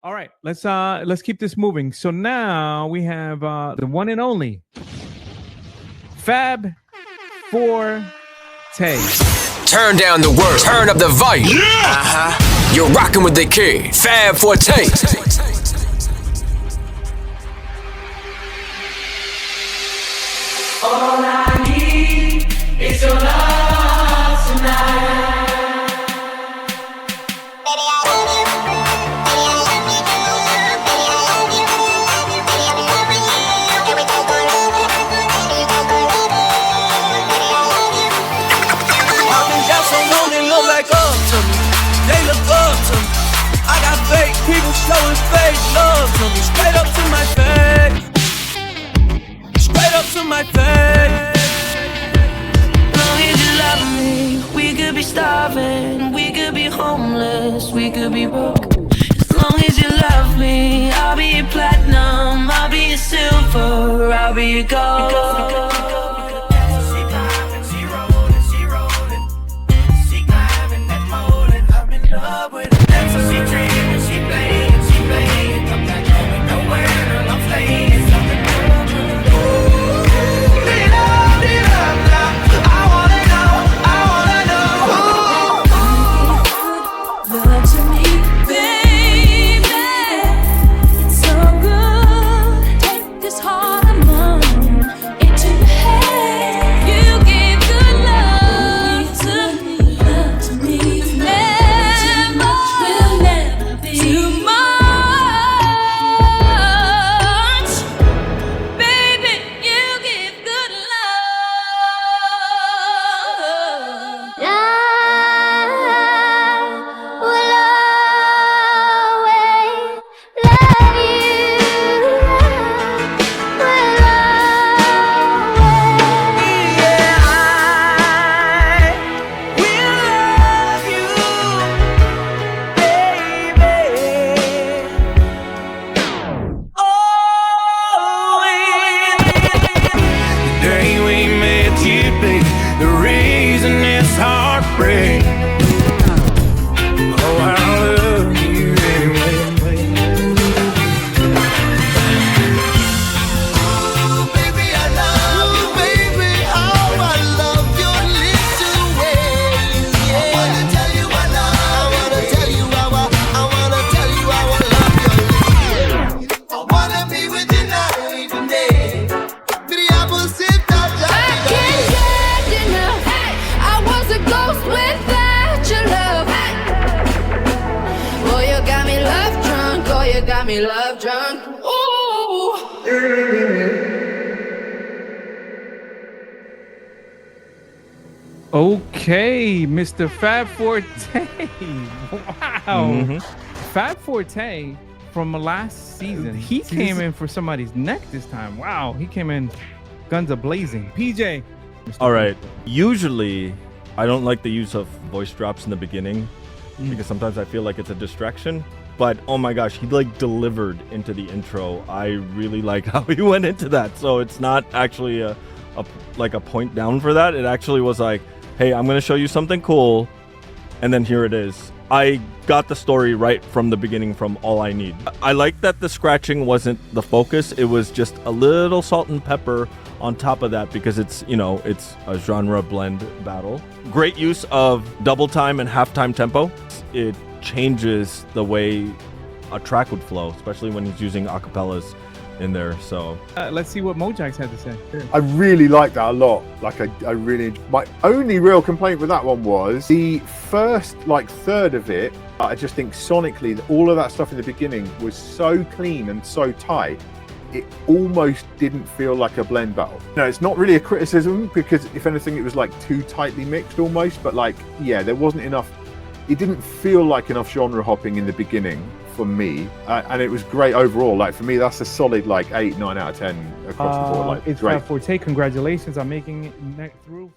All right, let's keep this moving. So now we have the one and only Fab Forte. Turn down the worst, turn up the volume. You're rocking with the kid, Fab Forte. All I need is your love tonight. They look up to me. I got fake people showing fake love to me. Straight up to my face. Straight up to my face. As long as you love me, we could be starving, we could be homeless, we could be broke. As long as you love me, I'll be your platinum, I'll be your silver, I'll be your gold. Got me love drunk. Ooh. Okay, Mr. Fab Forte. Wow. Fab Forte from last season. He came in for somebody's neck this time. Wow. He came in guns a-blazing. PJ. All right. Usually, I don't like the use of voice drops in the beginning because sometimes I feel like it's a distraction. But oh my gosh, he like delivered into the intro. I really like how he went into that. So it's not actually a point down for that. It actually was like, hey, I'm gonna show you something cool, and then here it is. I got the story right from the beginning from All I Need. I like that the scratching wasn't the focus. It was just a little salt and pepper on top of that because it's, you know, it's a genre blend battle. Great use of double time and halftime tempo. It changes the way a track would flow, especially when he's using acapellas in there. So let's see what Mojax had to say. I really like that a lot. Like I really, my only real complaint with that one was the first third of it. I just think sonically all of that stuff in the beginning was so clean and so tight, it almost didn't feel like a blend battle. No, it's not really a criticism because if anything it was like too tightly mixed almost, but like, yeah, there wasn't enough. It didn't feel like enough genre hopping in the beginning for me, and it was great overall. Like for me, that's a solid 8, 9 out of 10 across the board. Like it's great. Fab Forte. Congratulations on making it through.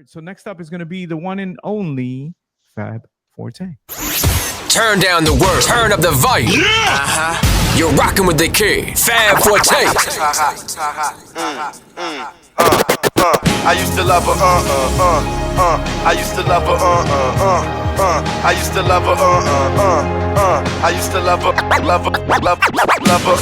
So next up is going to be the one and only Fab Forte. Turn down the worst, turn up the volume. You're rocking with the kid, Fab Forte. I used to love her, I used to love her, I used to love her, I used to love her, love her, love her, love her.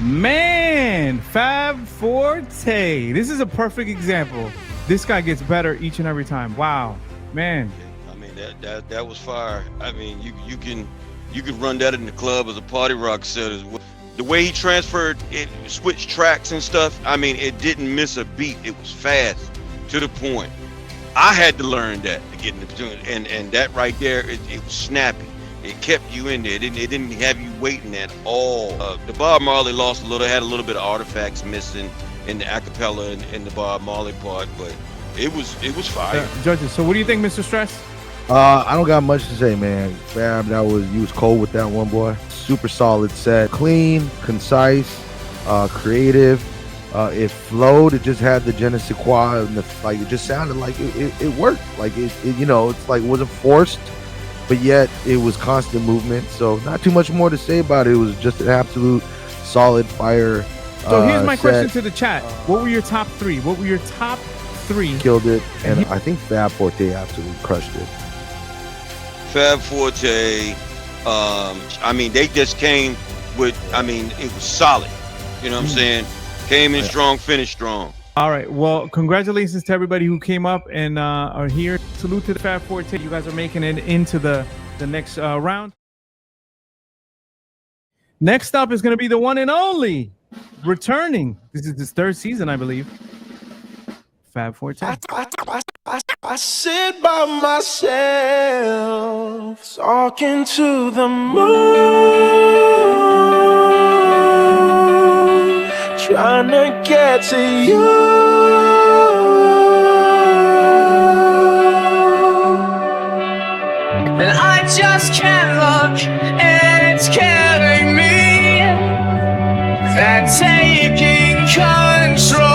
Man, Fab Forte. This is a perfect example. This guy gets better each and every time. Wow, man. I mean, that was fire. I mean, you can run that in the club as a party rock set as well. The way he transferred it, switched tracks and stuff. I mean, it didn't miss a beat. It was fast to the point. I had to learn that to get in the tune, and that right there, it was snappy. It kept you in there. It didn't have you waiting at all. The Bob Marley lost a little, had a little bit of artifacts missing in the acapella and the Bob Marley part, but it was fire. Judges, so what do you think, Mr. Stress? I don't got much to say, man. Fab, you was cold with that one, boy. Super solid set, clean, concise, creative. It flowed. It just had the je ne sais quoi, and it just sounded like it worked. Like it's like it wasn't forced, but yet it was constant movement. So not too much more to say about it. It was just an absolute solid fire. So here's my question to the chat. What were your top three? Killed it, and I think Fab Forte absolutely crushed it. Fab Forte, I mean, they just came with, I mean, it was solid. You know what I'm saying? Came in strong, finished strong. All right. Well, congratulations to everybody who came up and are here. Salute to the Fab Forte. You guys are making it into the next round. Next up is going to be the one and only returning. This is his third season, I believe. Fab Forte. I sit by myself, talking to the moon, trying to get to you. And I just can't look, and it's killing me. And taking control.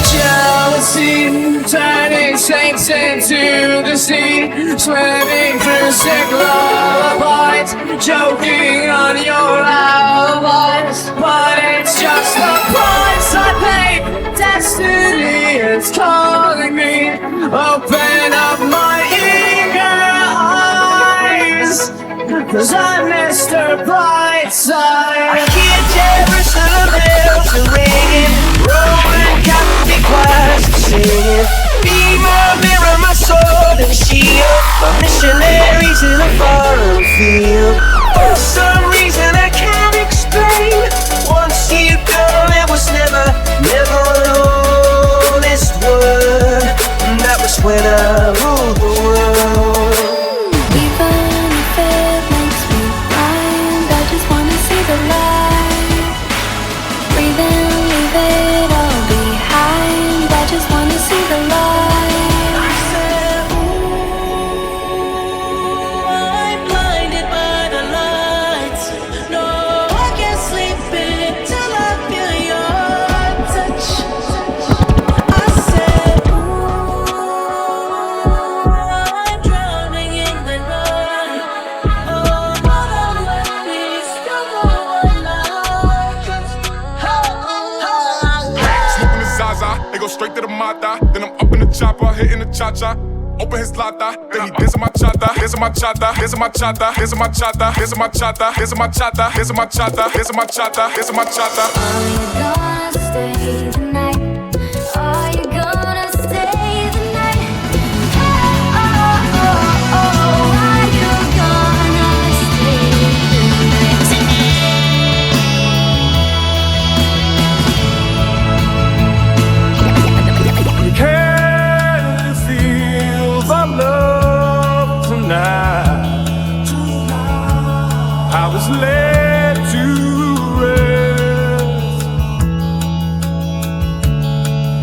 Jealousy saints into the sea, swimming through sick lullabies, joking on your alibis. But it's just the price I pay. Destiny is calling me. Open up my eager eyes, 'cause I'm Mr. Brightside. I hear Jerusalem bells are ringing, Roman Catholic choirs are singing. Mirror my soul and shield, my missionaries in a foreign field. For some reason I can't explain, once you gone there was never an honest word. And that was when I ruled the world. Even if it makes me blind, I just wanna see the light. Breathe in, leave it all behind. I just wanna see the light. I said, ooh, I'm blinded by the lights. No, I can't sleep until I feel your touch. I said, ooh, I'm drowning in the night. Oh, mother, let me still go alive. Smoking the Zaza, they go straight to the Mata. Then I'm up in the chopper, hitting the cha-cha. Open his lata, then he dancing my chata, dancing my chata, dancing my chata, dancing my chata, dancing my chata, dancing my chata, dancing my chata, dancing my chata, dancing my chata. Are you gonna stay the night? Are you gonna stay the night? Oh, oh, oh, oh. Are you gonna stay the night? Can you feel the love tonight? I was led to rest.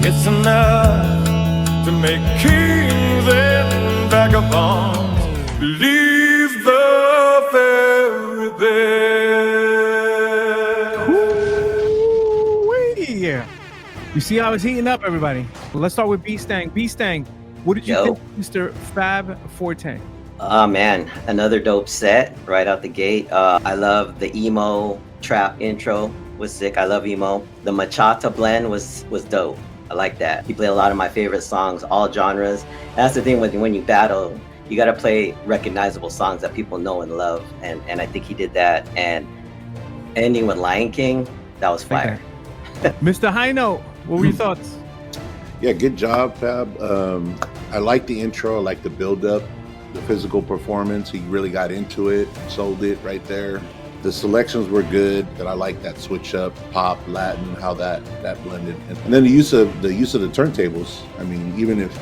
It's enough to make kings and vagabonds believe the very best. Ooh-wee. You see how it's heating up, everybody. Let's start with B-Stang. B-Stang, what did you Yo. think, Mr. Fab Forte? Oh man, another dope set right out the gate. I love the emo trap intro, was sick. I love emo. The Machata blend was dope. I like that. He played a lot of my favorite songs, all genres. That's the thing with when you battle, you gotta play recognizable songs that people know and love. And I think he did that. And ending with Lion King, that was fire. Mr. High Note, what were your thoughts? Yeah, good job, Fab. I like the intro. I like the build-up, the physical performance. He really got into it, sold it right there. The selections were good. That I like that switch up, pop, Latin, how that blended, and then the use of the turntables. I mean, even if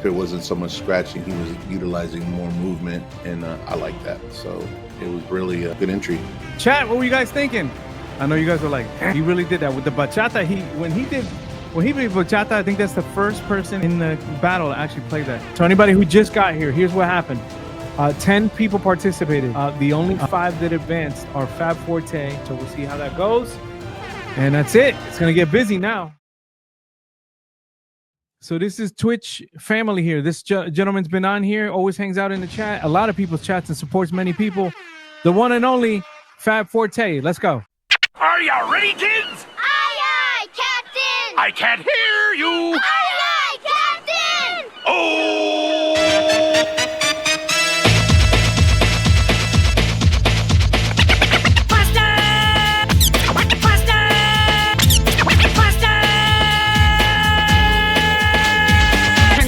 it wasn't so much scratching, he was utilizing more movement, and I like that. So it was really a good entry. Chat, what were you guys thinking? I know you guys were like, he really did that with the bachata. When he played bachata, I think that's the first person in the battle to actually play that. So anybody who just got here, here's what happened. 10 people participated. The only 5 that advanced are Fab Forte. So we'll see how that goes. And that's it. It's gonna get busy now. So this is Twitch family here. This gentleman's been on here, always hangs out in the chat. A lot of people's chats and supports many people. The one and only Fab Forte. Let's go. Are you ready, kids? Aye, aye, Captain! I can't hear you. Aye, aye, Captain! Oh!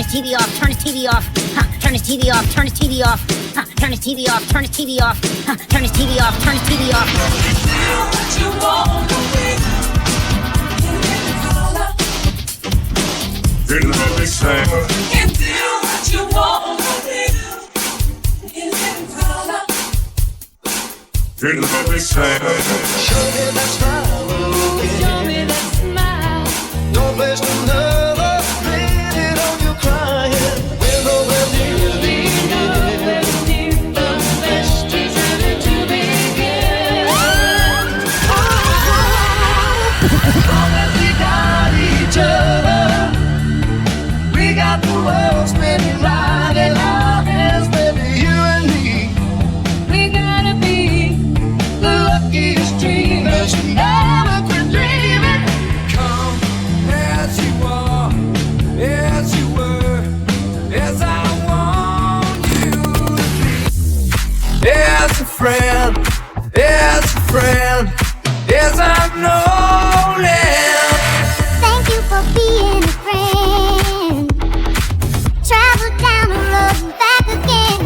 TV off, turn his TV off, turn his TV off, turn his TV off, turn his TV off, turn his TV off, turn his TV off, turn his TV off. In the big sand. In the big sand. Show me that smile. Show me that smile. No place to never blame it on you crying. We're nowhere near the end. The best is ready to begin. As long as we got each other, we got the as a friend, yes, I've known him. Thank you for being a friend. Travel down the road and back again.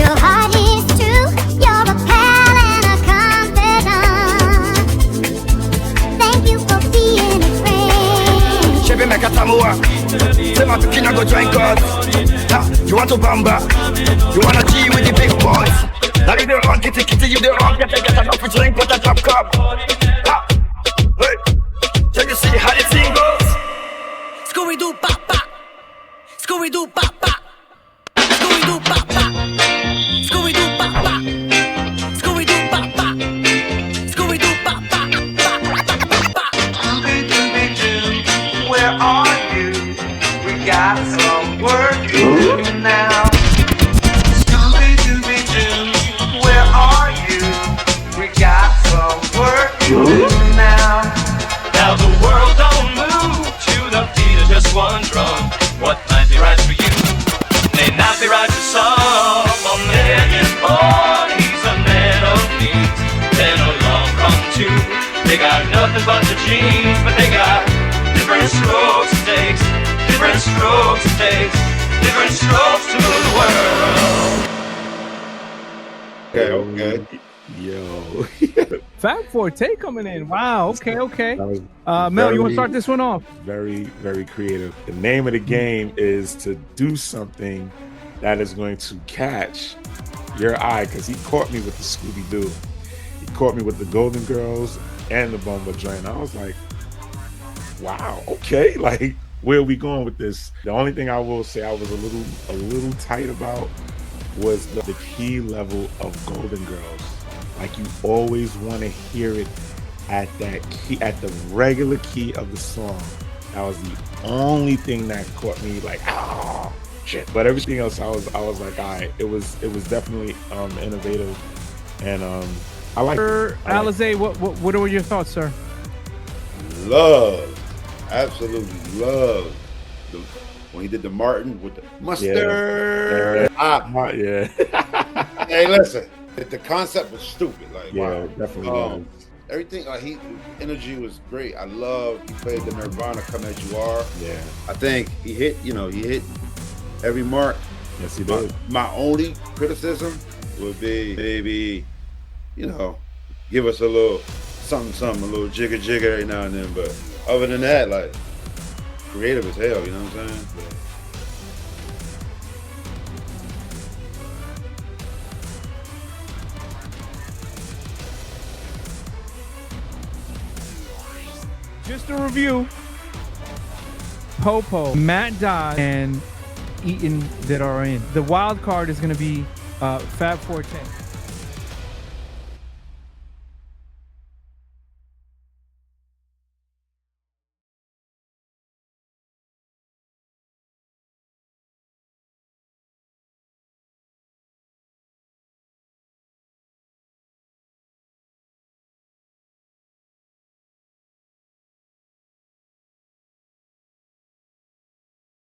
Your heart is true. You're a pal and a confidant. Thank you for being a friend. Chevy make a tamua. Say my tukina go join God. You want to bamba? You wanna G with the big boys? Now you the wrong kitty, you the wrong get enough to drink with a top cup. Ha! Hey! Can you see how the thing goes? Scooby-Doo papa, Scooby-Doo papa, Scooby-Doo papa, Scooby-Doo papa, Scooby-Doo papa, Scooby-Doo papa, Scooby-Doo, where are you? We got some work to do now. Scooby-Doo, where are you? We got some work to do now. Now the world don't move to the beat of just one drum. What might be right for you may not be right for some. A man is born, he's a man of needs. Then along come two. They got nothing but the genes, but they got different strokes it takes. Different strokes it takes. Different strokes to move the world. Okay. Yo. Fab Forte coming in. Wow. Okay. Okay. That was Mel, you want to very- start this one off? Very, very creative. The name of the game is to do something that is going to catch your eye, because he caught me with the Scooby-Doo. He caught me with the Golden Girls and the Bumble Joint. I was like, wow, okay, like, where are we going with this? The only thing I will say I was a little tight about was the key level of Golden Girls. Like, you always want to hear it at that key, at the regular key of the song. That was the only thing that caught me like, oh shit. But everything else, I was like, all right, it was definitely innovative, and I like it. Alizé, what are your thoughts, sir? Love, absolutely love. When he did the Martin with the mustard. Yeah. Hey, listen, the concept was stupid. Like, Yeah, wow. definitely was. Everything, energy was great. I love he played the Nirvana "Come As You Are." Yeah, I think he hit every mark. Yes, he did. My only criticism would be maybe, give us a little something, a little jigger every now and then. But other than that, like, creative as hell. You know what I'm saying? Just a review. Popo, Matt Dodd, and Eaton that are in. The wild card is going to be Fab Forte.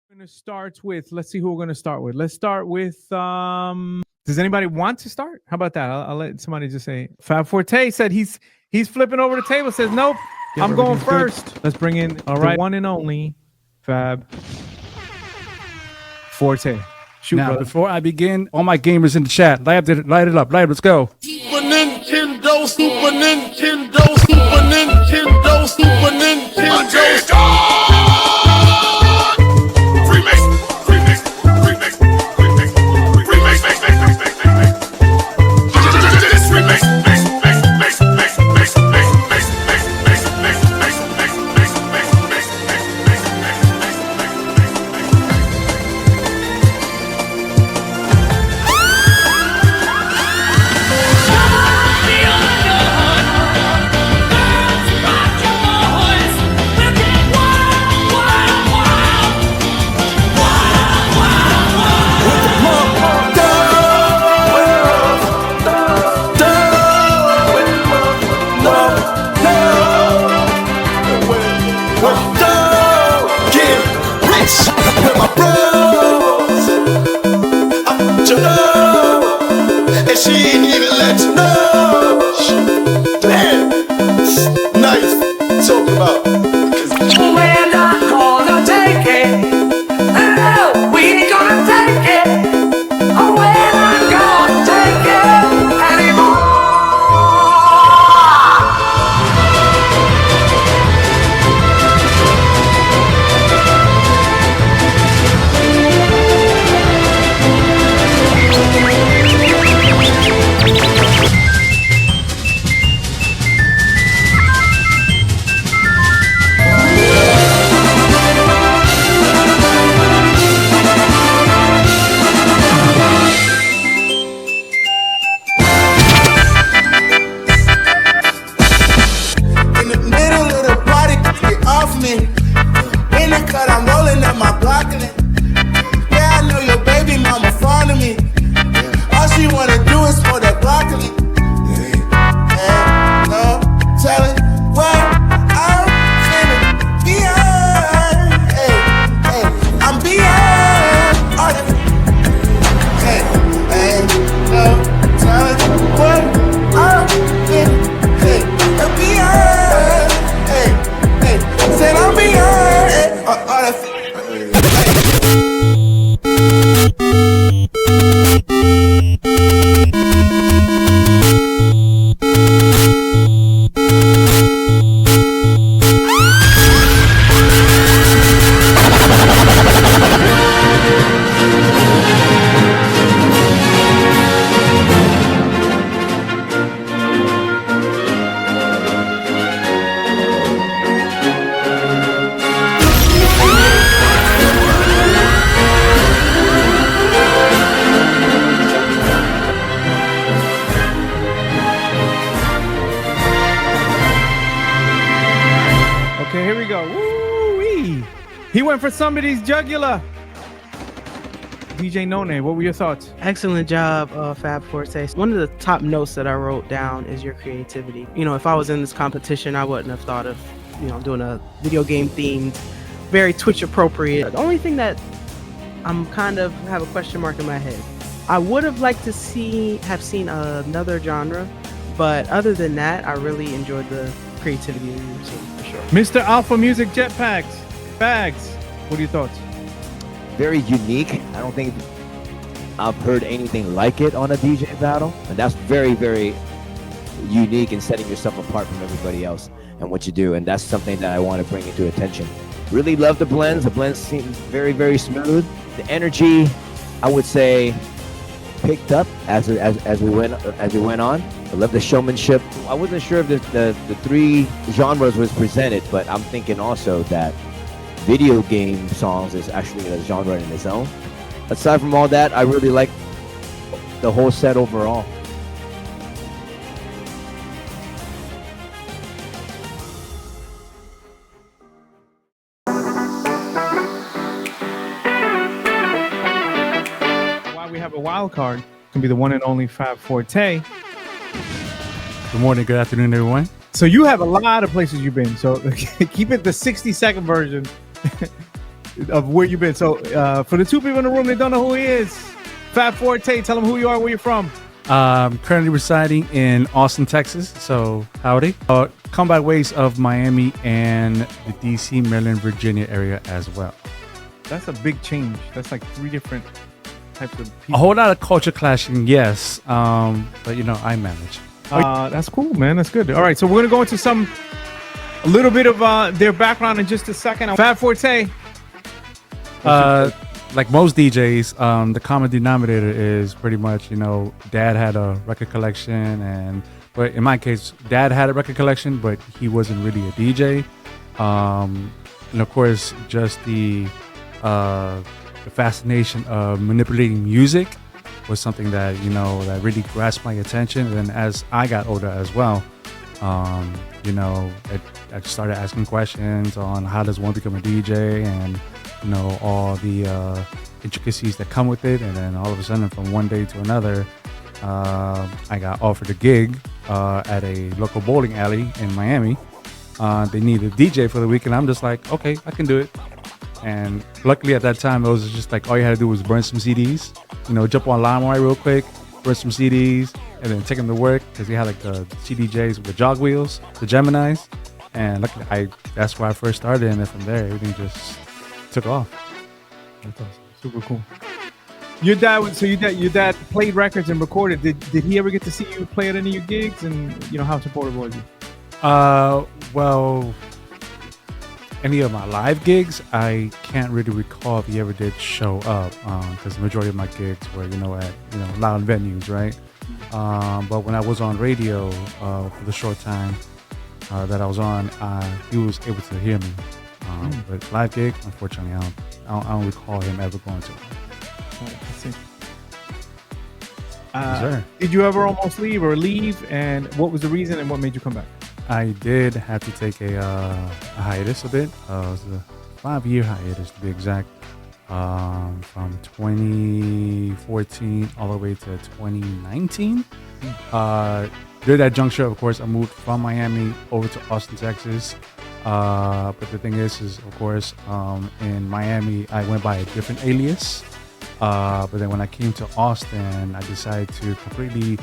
Going to start with, let's see who we're going to start with. Let's start with, does anybody want to start? How about that? I'll let somebody just say. Fab Forte said he's flipping over the table, says, nope, I'm going first. Let's bring in the one and only Fab Forte. Shoot, now, brother. before I begin, all my gamers in the chat, light it up. Let's go. Super Nintendo, Super Nintendo, Super Nintendo, Super Nintendo. and she ain't even let you know. Man, nice. Talk about. We're not gonna take it. No, we ain't gonna take it. Oh, we're not gonna take it anymore. In the middle of the party, get off me. In the cut, I'm rolling up my broccoli. Yeah, I know your baby mama fond of me. All she wanna do is for that broccoli. Yeah, no, tell it what I'm finna be on. Hey, hey, I'm beyond all the. Hey, hey, no, tell it what I'm finna. Hey, I'm beyond. Hey, hey, said I'm beyond. Hey, all the. Okay, here we go. Woo-wee. He went for somebody's jugular. DJ None, what were your thoughts? Excellent job, Fab Forte. One of the top notes that I wrote down is your creativity. You know, if I was in this competition, I wouldn't have thought of, you know, doing a video game themed, very Twitch appropriate. The only thing that I'm kind of have a question mark in my head. I would have liked to have seen another genre, but other than that, I really enjoyed the creativity of your team for sure. Mr. Alpha Music Jetpacks. Bags. What are your thoughts? Very unique. I don't think I've heard anything like it on a DJ battle, and that's very, very unique in setting yourself apart from everybody else and what you do, and that's something that I want to bring into attention. Really love the blends. The blends seem very, very smooth. The energy, I would say, picked up as we went on. I love the showmanship. I wasn't sure if the three genres was presented, but I'm thinking also that video game songs is actually a genre in its own. Aside from all that, I really like the whole set overall. Why we have a wild card can be the one and only Fab Forte. Good morning, good afternoon, everyone. So you have a lot of places you've been. So keep it the 60-second version of where you've been. So for the two people in the room that don't know who he is, Fab Forte, tell them who you are, where you're from. Currently residing in Austin, Texas. So howdy. Come by ways of Miami and the DC, Maryland, Virginia area as well. That's a big change. That's like three different types of people. A whole lot of culture clashing, yes. But you know, I manage. That's cool, man. That's good. All right, so we're gonna go into a little bit of their background in just a second. Fab Forte. Like most DJs, the common denominator is pretty much, you know, dad had a record collection, but in my case, dad had a record collection, but he wasn't really a DJ. And of course, just the fascination of manipulating music was something that, you know, that really grasped my attention. And then as I got older as well, you know, I started asking questions on how does one become a DJ, and you know, all the intricacies that come with it. And then all of a sudden, from one day to another, I got offered a gig at a local bowling alley in Miami. They needed a DJ for the week, and I'm just like, okay, I can do it. And luckily at that time, it was just like all you had to do was burn some CDs, you know, jump on LimeWire real quick, for some CDs, and then take them to work because he had like the CDJs with the jog wheels, the Geminis, and look, that's where I first started, and then from there everything just took off. That's awesome. Super cool. Your dad played records and recorded. Did he ever get to see you play at any of your gigs? And how supportive was he? Well, any of my live gigs, I can't really recall if he ever did show up, because the majority of my gigs were, at loud venues, right? But when I was on radio for the short time that I was on, he was able to hear me. But live gig, unfortunately, I don't recall him ever going to one. Yes, sir. Did you ever almost leave? And what was the reason and what made you come back? I did have to take a hiatus a bit. It was a 5-year hiatus to be exact, from 2014 all the way to 2019. During that juncture, of course, I moved from Miami over to Austin, Texas. But the thing is of course, in Miami, I went by a different alias. But then when I came to Austin, I decided to completely,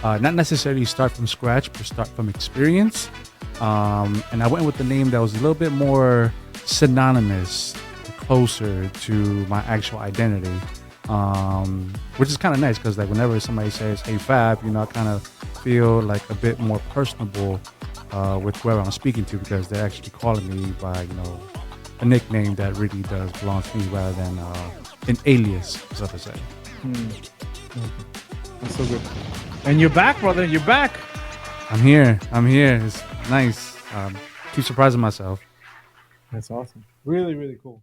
not necessarily start from scratch, but start from experience. And I went with the name that was a little bit more synonymous, closer to my actual identity, which is kind of nice because like whenever somebody says, "Hey Fab," I kind of feel like a bit more personable with whoever I'm speaking to because they're actually calling me by a nickname that really does belong to me rather than an alias, so to say. That's so good. And you're back, brother. You're back. I'm here. It's nice. Keep surprising myself. That's awesome. Really, really cool.